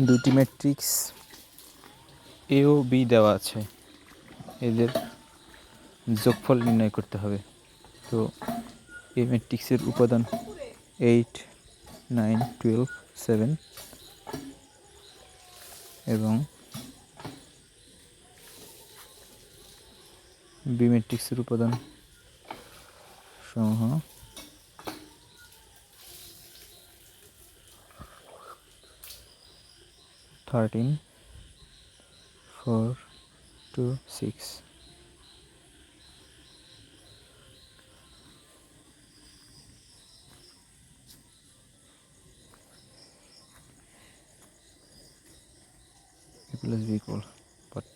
দুটি ম্যাট্রিক্স এ ও বি দেওয়া আছে, এদের যোগফল নির্ণয় করতে হবে। তো এই ম্যাট্রিক্সের উপাদান 8, 9, 12, 7 এবং বি ম্যাট্রিক্সের উপাদান সমূহ 13, 4, 2, 6। A plus B equal, but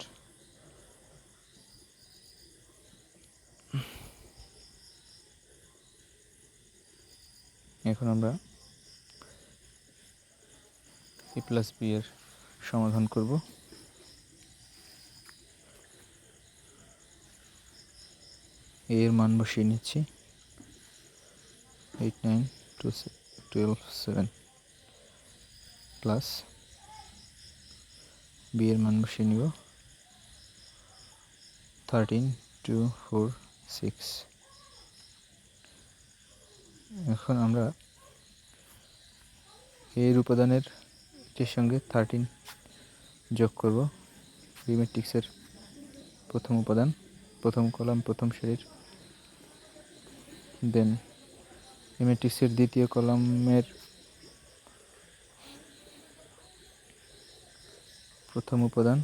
এখন আমরা a plus b এর সমাধান করব। a এর মান বসিয়ে নিচ্ছি 8, 9, 12, 7 প্লাস b এর মান বসিয়ে নিব 13, 2, 4, 6। এখন আমরা এর উপাদানের এটির সঙ্গে 13 যোগ করব। বি ম্যাট্রিক্সের প্রথম উপাদান, প্রথম কলাম, প্রথম সারির। দেন এ ম্যাট্রিক্সের দ্বিতীয় কলামের প্রথম উপাদান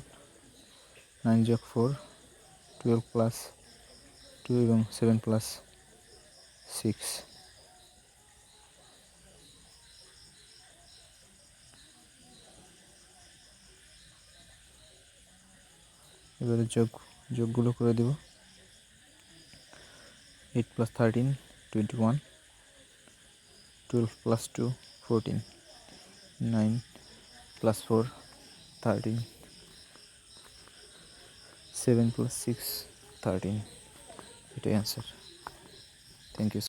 9 যোগ 4, 12 প্লাস 2 এবং 7 প্লাস 6। এবারে যোগগুলো করে দেব। 8 plus 13, 21, 12 plus 2, 14, 9 plus 4, 13, 7 plus 6, 13। এটাই অ্যান্সার। Thank you.